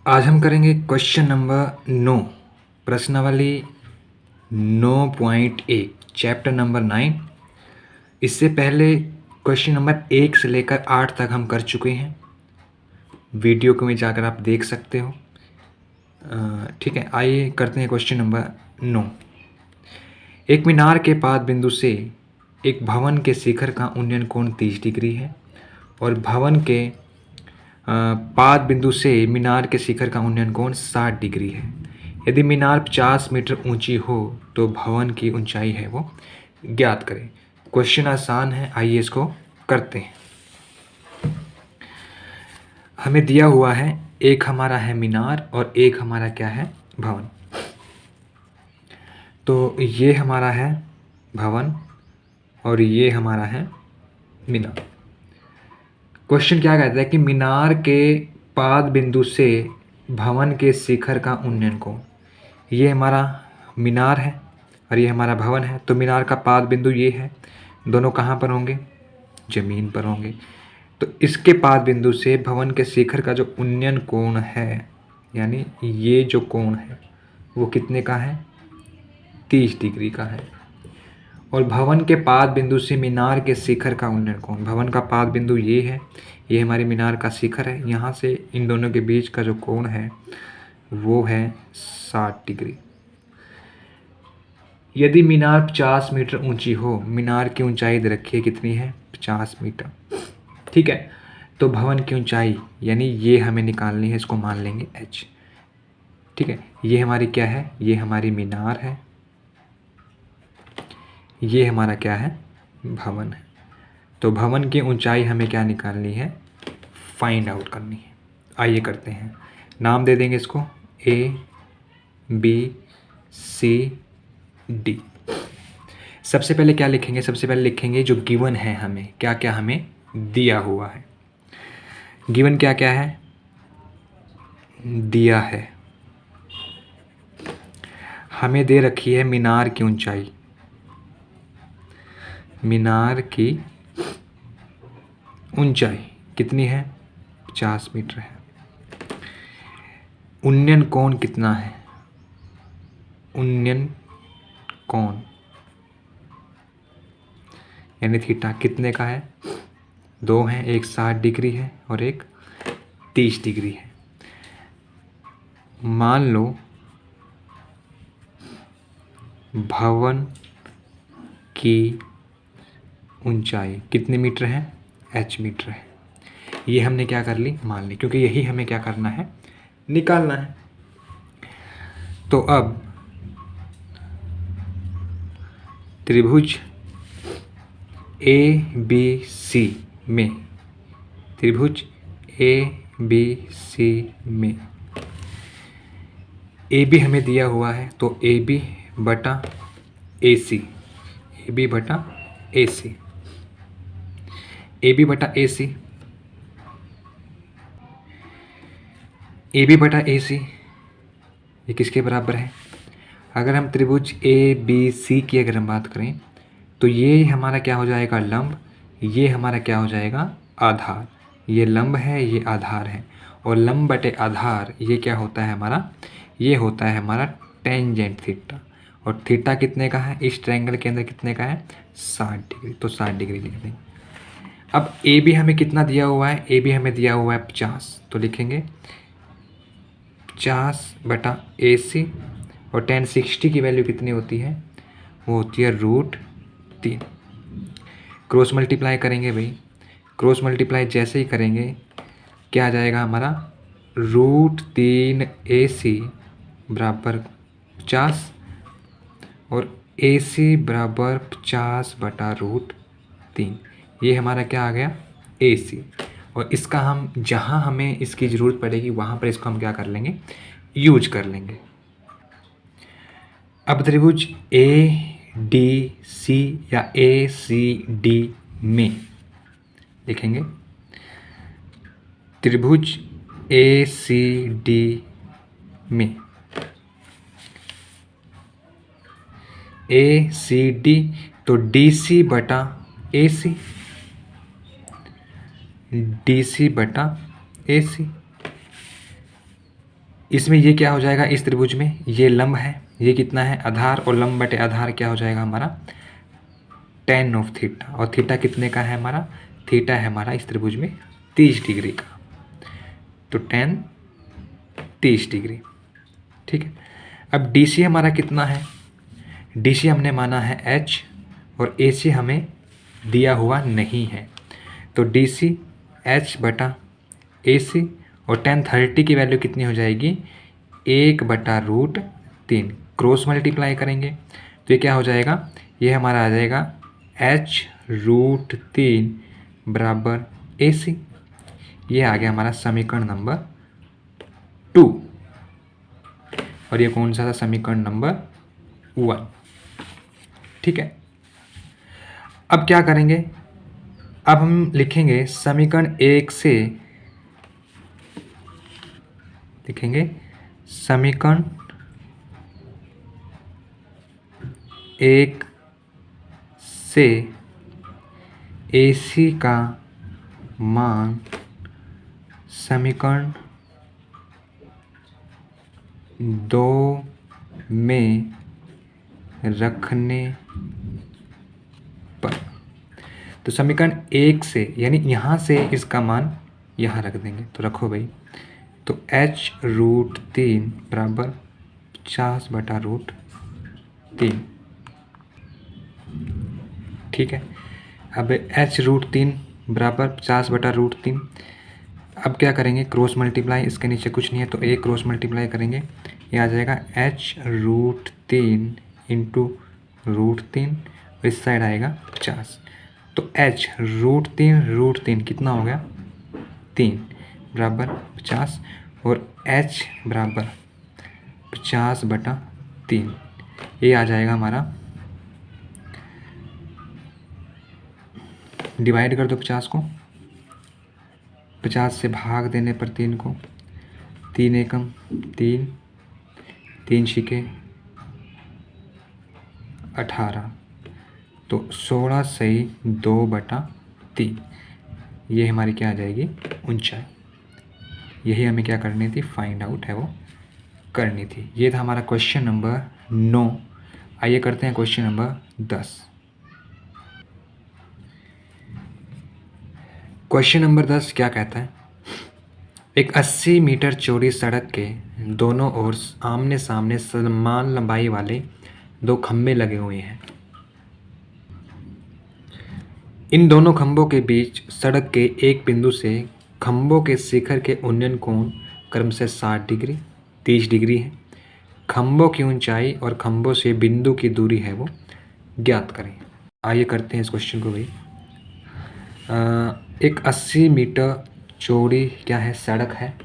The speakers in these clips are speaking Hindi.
आज हम करेंगे क्वेश्चन नंबर 9, प्रश्नावली 9.1, चैप्टर नंबर 9। इससे पहले क्वेश्चन नंबर 1 से लेकर 8 तक हम कर चुके हैं। वीडियो को में जाकर आप देख सकते हो। ठीक है, आइए करते हैं क्वेश्चन नंबर 9। एक मीनार के पाद बिंदु से एक भवन के शिखर का उन्नयन कोण 30 डिग्री है और भवन के पाद बिंदु से मीनार के शिखर का उन्नयन कोण 60 डिग्री है। यदि मीनार 50 मीटर ऊंची हो तो भवन की ऊंचाई है वो ज्ञात करें। क्वेश्चन आसान है, आइए इसको करते हैं। हमें दिया हुआ है, एक हमारा है मीनार और एक हमारा क्या है, भवन। तो ये हमारा है भवन और ये हमारा है मीनार। क्वेश्चन क्या कहता है कि मीनार के पाद बिंदु से भवन के शिखर का उन्नयन कोण। ये हमारा मीनार है और ये हमारा भवन है। तो मीनार का पाद बिंदु ये है, दोनों कहाँ पर होंगे, जमीन पर होंगे। तो इसके पाद बिंदु से भवन के शिखर का जो उन्नयन कोण है, यानी ये जो कोण है वो कितने का है, 30 डिग्री का है। और भवन के पाद बिंदु से मीनार के शिखर का उन्नयन कोण, भवन का पाद बिंदु ये है, ये हमारी मीनार का शिखर है, यहाँ से इन दोनों के बीच का जो कोण है वो है 60 डिग्री। यदि मीनार 50 मीटर ऊंची हो, मीनार की ऊंचाई दे रखी है कितनी है, 50 मीटर। ठीक है, तो भवन की ऊंचाई यानी ये हमें निकालनी है, इसको मान लेंगे h। ठीक है, ये हमारी क्या है, ये हमारी मीनार है, ये हमारा क्या है, भवन है। तो भवन की ऊंचाई हमें क्या निकालनी है, फाइंड आउट करनी है। आइए करते हैं, नाम दे देंगे इसको ABCD। सबसे पहले क्या लिखेंगे, सबसे पहले लिखेंगे जो गिवन है, हमें क्या क्या हमें दिया हुआ है। गिवन क्या क्या है, दिया है, हमें दे रखी है मीनार की ऊंचाई, मीनार की ऊंचाई कितनी है, 50 मीटर है। उन्नयन कोण कितना है, उन्नयन कोण यानी थीटा कितने का है, 2 है, एक 60 डिग्री है और एक 30 डिग्री है। मान लो भवन की ऊंचाई कितने मीटर है, h मीटर है। ये हमने क्या कर ली, मान ली, क्योंकि यही हमें क्या करना है, निकालना है। तो अब त्रिभुज ABC में, त्रिभुज ABC में AB हमें दिया हुआ है, तो AB बटा AC, AB बटा AC, AB बटा AC, AB बटा AC ये किसके बराबर है। अगर हम त्रिभुज ABC की अगर हम बात करें तो ये हमारा क्या हो जाएगा, लंब, ये हमारा क्या हो जाएगा, आधार। ये लंब है, ये आधार है, और लंब बटे आधार ये क्या होता है हमारा, ये होता है हमारा टेंजेंट थीटा। और थीटा कितने का है, इस ट्रायंगल के अंदर कितने का है, 60 डिग्री। तो 60 डिग्री लिख देंगे। अब AB हमें कितना दिया हुआ है, AB हमें दिया हुआ है 50, तो लिखेंगे 50 बटा AC, और tan 60 की वैल्यू कितनी होती है, वो होती है √3। क्रॉस मल्टीप्लाई करेंगे भाई, क्रॉस मल्टीप्लाई जैसे ही करेंगे क्या आ जाएगा हमारा, √3 AC बराबर 50 और AC बराबर 50 बटा √3। ये हमारा क्या आ गया, AC। और इसका हम जहाँ हमें इसकी ज़रूरत पड़ेगी वहाँ पर इसको हम क्या कर लेंगे, यूज कर लेंगे। अब त्रिभुज ADC या ACD में लिखेंगे, त्रिभुज ACD में ACD तो DC बटा AC, DC बटा AC। इसमें ये क्या हो जाएगा, इस त्रिभुज में ये लंब है, ये कितना है आधार, और लंब बटे आधार क्या हो जाएगा हमारा tan ऑफ थीटा, और थीटा कितने का है हमारा, थीटा है हमारा इस त्रिभुज में 30 डिग्री का, तो tan 30 डिग्री। ठीक है, अब DC हमारा कितना है, DC हमने माना है H और AC हमें दिया हुआ नहीं है, तो DC H बटा AC, और tan 30 की वैल्यू कितनी हो जाएगी 1/√3, क्रॉस मल्टीप्लाई करेंगे तो ये क्या हो जाएगा, ये हमारा आ जाएगा H√3 बराबर AC। ये आ गया हमारा समीकरण नंबर 2, और ये कौन सा था, समीकरण नंबर 1। ठीक है, अब क्या करेंगे, अब हम लिखेंगे समीकरण 1 से, लिखेंगे समीकरण 1 से AC का मान समीकरण 2 में रखने पर, तो समीकरण 1 से यानी यहाँ से इसका मान यहाँ रख देंगे, तो रखो भाई, तो H√3 बराबर 50/√3। ठीक है, अब H√3 बराबर 50/√3, अब क्या करेंगे क्रॉस मल्टीप्लाई, इसके नीचे कुछ नहीं है तो एक क्रॉस मल्टीप्लाई करेंगे, ये आ जाएगा H√3 इंटू √3, इस साइड आएगा 50, तो H√3 कितना हो गया 3 बराबर 50, और H बराबर 50/3, ये आ जाएगा हमारा, डिवाइड कर दो 50 को, 50 से भाग देने पर 3 को, 3 एकम 3, 3 छिके 18, तो 16 सही 2/3, ये हमारी क्या आ जाएगी ऊंचाई। यही हमें क्या करनी थी, फाइंड आउट है वो करनी थी। ये था हमारा क्वेश्चन नंबर 9। आइए करते हैं क्वेश्चन नंबर 10। क्वेश्चन नंबर 10 क्या कहता है, एक 80 मीटर चौड़ी सड़क के दोनों ओर आमने सामने समान लंबाई वाले 2 खंभे लगे हुए हैं। इन दोनों खंभों के बीच सड़क के एक बिंदु से खंभों के शिखर के उन्नयन कोण क्रमशः 60 डिग्री 30 डिग्री है। खंभों की ऊंचाई और खंभों से बिंदु की दूरी है वो ज्ञात करें। आइए करते हैं इस क्वेश्चन को भाई। एक 80 मीटर चौड़ी क्या है सड़क है,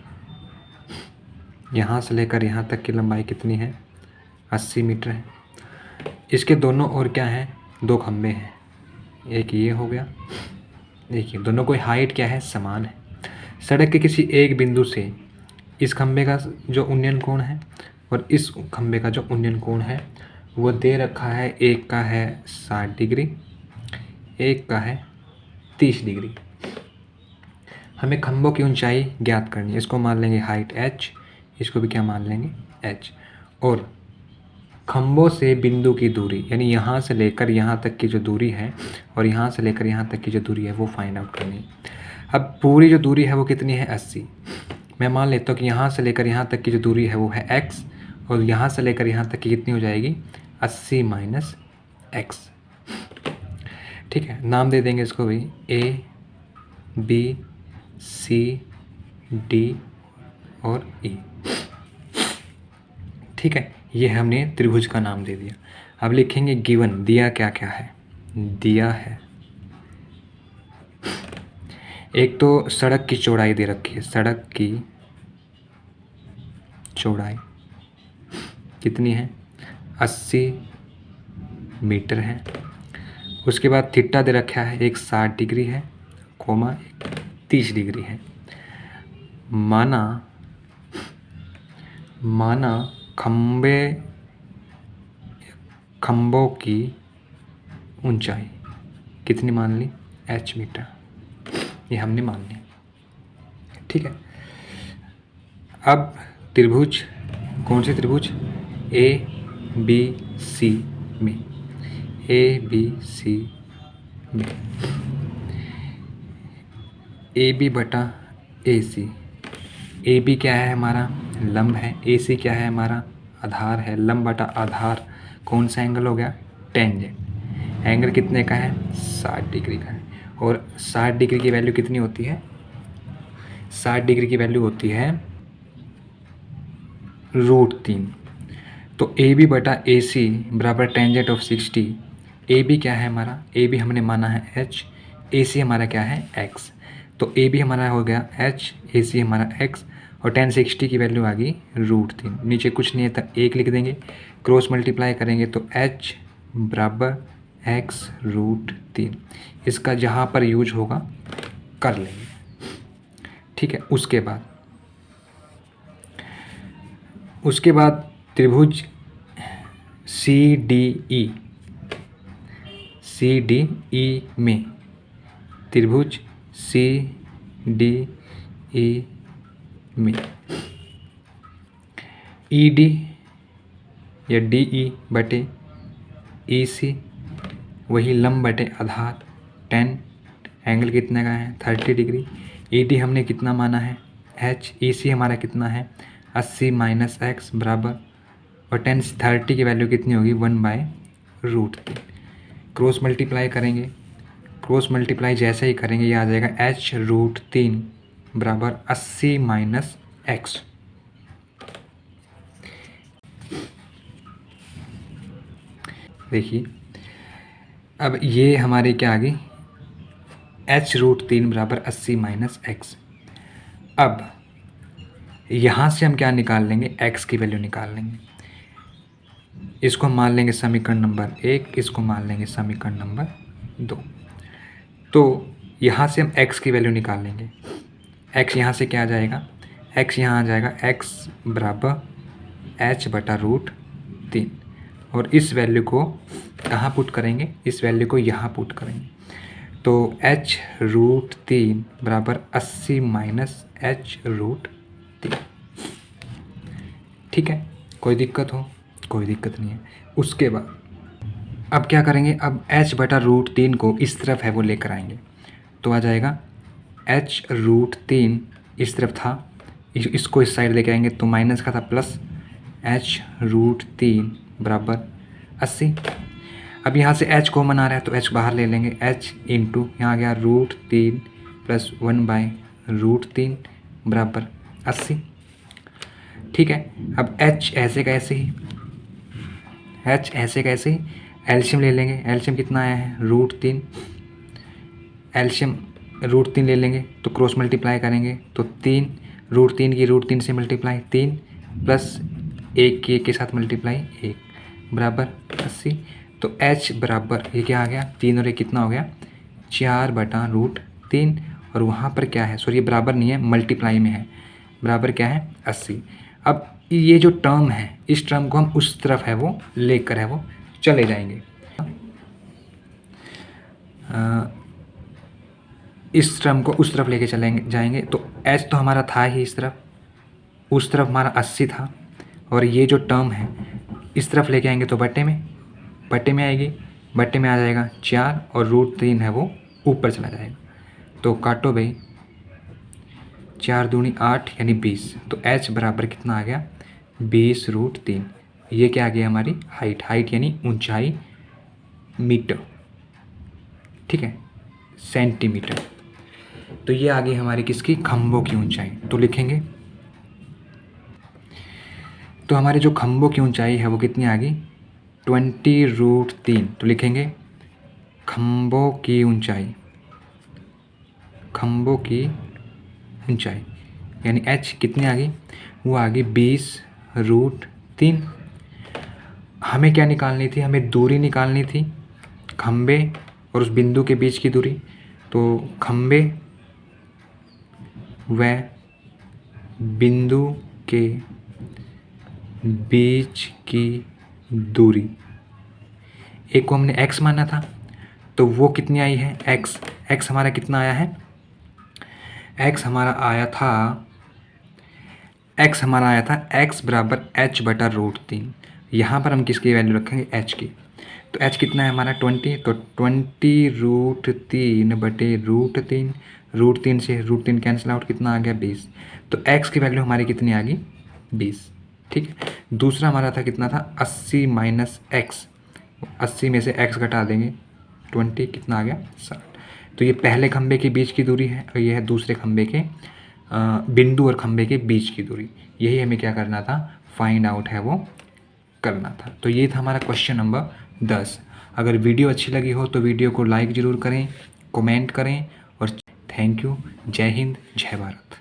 यहाँ से लेकर यहाँ तक की लंबाई कितनी है 80 मीटर है। इसके दोनों ओर क्या है 2 खंभे हैं, एक ये हो गया, देखिए दोनों की हाइट क्या है समान है। सड़क के किसी एक बिंदु से इस खंभे का जो उन्नयन कोण है और इस खंभे का जो उन्नयन कोण है वो दे रखा है, एक का है 60 डिग्री एक का है 30 डिग्री। हमें खंभों की ऊंचाई ज्ञात करनी है, इसको मान लेंगे हाइट h, इसको भी क्या मान लेंगे h, और खंभों से बिंदु की दूरी यानी यहाँ से लेकर यहाँ तक की जो दूरी है और यहाँ से लेकर यहाँ तक की जो दूरी है वो फाइंड आउट करनी है। अब पूरी जो दूरी है वो कितनी है 80, मैं मान लेता हूँ कि यहाँ से लेकर यहाँ तक की जो दूरी है वो है x, और यहाँ से लेकर यहाँ तक की कितनी हो जाएगी 80 माइनस x। ठीक है, नाम दे देंगे इसको भाई A B C D और E। ठीक है, ये हमने त्रिभुज का नाम दे दिया। अब लिखेंगे गिवन, दिया क्या क्या है, दिया है एक तो सड़क की चौड़ाई दे रखी है, सड़क की चौड़ाई कितनी है 80 मीटर है। उसके बाद थीटा दे रखा है एक 60 डिग्री है, कोमा एक 30 डिग्री है। माना खंभों की ऊंचाई कितनी मान ली h मीटर, ये हमने मान ली। ठीक है, अब त्रिभुज, कौन से त्रिभुज, ए बी सी में, ए बी सी में, ए बी बटा ए सी। ए बी क्या है हमारा, लंब है, ए सी क्या है हमारा, आधार है। लंब बटा आधार कौन सा एंगल हो गया, टेंजेंट। एंगल कितने का है, 60 डिग्री का है। और 60 डिग्री की वैल्यू कितनी होती है, 60 डिग्री की वैल्यू होती है √3। तो ए बी बटा ए सी बराबर टेंजेंट ऑफ 60। ए बी क्या है हमारा, ए बी हमने माना है h, ए सी हमारा क्या है x। तो ए बी हमारा हो गया h, ए सी हमारा x, और tan 60 की वैल्यू आ गई √3। नीचे कुछ नहीं है तो 1 लिख देंगे, क्रॉस मल्टीप्लाई करेंगे तो h बराबर x √3। इसका जहाँ पर यूज होगा कर लेंगे, ठीक है। उसके बाद त्रिभुज सी डी ई में, त्रिभुज सी डी ई में ई डी या डी ई बटे ई सी, वही लंब बटे आधार, 10, एंगल कितने का है 30 डिग्री। ई डी हमने कितना माना है h, ई सी हमारा कितना है 80 माइनस x बराबर, और 30 की वैल्यू कितनी होगी 1/√3। क्रॉस मल्टीप्लाई करेंगे, क्रॉस मल्टीप्लाई जैसे ही करेंगे ये आ जाएगा h √3 बराबर 80 माइनस x। देखिए अब ये हमारी क्या आ गई, h √3 बराबर 80 माइनस x। अब यहाँ से हम क्या निकाल लेंगे, x की वैल्यू निकाल लेंगे। इसको मान लेंगे समीकरण नंबर 1, इसको मान लेंगे समीकरण नंबर 2। तो यहाँ से हम x की वैल्यू निकाल लेंगे। x यहाँ से क्या आ जाएगा, x यहाँ आ जाएगा x बराबर h बटा √3, और इस वैल्यू को कहाँ पुट करेंगे, इस वैल्यू को यहाँ पुट करेंगे। तो h √3 बराबर 80 माइनस h √3, ठीक है। कोई दिक्कत हो, कोई दिक्कत नहीं है। उसके बाद अब क्या करेंगे, अब h बटा √3 को इस तरफ है वो लेकर आएंगे, तो आ जाएगा h √3 इस तरफ था, इसको इस साइड लेके आएंगे तो माइनस का था प्लस, h √3 बराबर 80। अब यहाँ से h कॉमन आ रहा है तो h बाहर ले लेंगे, h इंटू यहाँ आ गया √3 प्लस 1/√3 बराबर 80, ठीक है। अब h ऐसे का ऐसे ही, h ऐसे का ऐसे ही, एल्शियम ले लेंगे। एल्शियम कितना आया है √3, एल्शियम √3 ले लेंगे तो क्रॉस मल्टीप्लाई करेंगे तो 3, √3 की √3 से मल्टीप्लाई 3 प्लस 1 की 1 के साथ मल्टीप्लाई 1 बराबर 80। तो h बराबर ये क्या आ गया, 3 और 1 कितना हो गया 4/√3, और वहाँ पर क्या है, सॉरी ये बराबर नहीं है मल्टीप्लाई में है, बराबर क्या है 80। अब ये जो टर्म है इस टर्म को हम उस तरफ है वो लेकर है वो चले जाएंगे, इस टर्म को उस तरफ लेके जाएंगे। तो h तो हमारा था ही इस तरफ, उस तरफ हमारा 80 था, और ये जो टर्म है इस तरफ लेके आएंगे तो बट्टे में आएगी, बट्टे में आ जाएगा 4, और √3 है वो ऊपर चला जाएगा। तो काटो भाई, 4 दूनी 8 यानी 20, तो h बराबर कितना आ गया 20√3। ये क्या आ गया हमारी हाइट यानी ऊंचाई मीटर, ठीक है, सेंटीमीटर। तो ये आ गई हमारी किसकी, खंभों की ऊंचाई। तो लिखेंगे, तो हमारे जो खंभों की ऊंचाई है वो कितनी आ गई 20√3। तो लिखेंगे खंभों की ऊंचाई यानी h कितनी आ गई, वो आ गई 20√3। हमें क्या निकालनी थी, हमें दूरी निकालनी थी खंभे और उस बिंदु के बीच की दूरी। तो खंभे व बिंदु के बीच की दूरी, एक को हमने x माना था तो वो कितनी आई है x हमारा कितना आया है, x हमारा आया था x हमारा आया था x बराबर h बटा √3। यहाँ पर हम किसकी वैल्यू रखेंगे, h की। तो h कितना है हमारा 20, तो 20√3 बटे √3, √3 से √3 कैंसिल आउट, कितना आ गया 20। तो x की वैल्यू हमारी कितनी आ गई 20। ठीक है। दूसरा हमारा था कितना था 80 माइनस x, 80 में से x घटा देंगे 20, कितना आ गया 60। तो ये पहले खंबे के बीच की दूरी है और ये है दूसरे खंबे के बिंदु और खंबे के बीच की दूरी। यही हमें क्या करना था, फाइंड आउट है वो करना था। तो ये था हमारा क्वेश्चन नंबर 10। अगर वीडियो अच्छी लगी हो तो वीडियो को लाइक ज़रूर करें, कमेंट करें और थैंक यू। जय हिंद, जय भारत।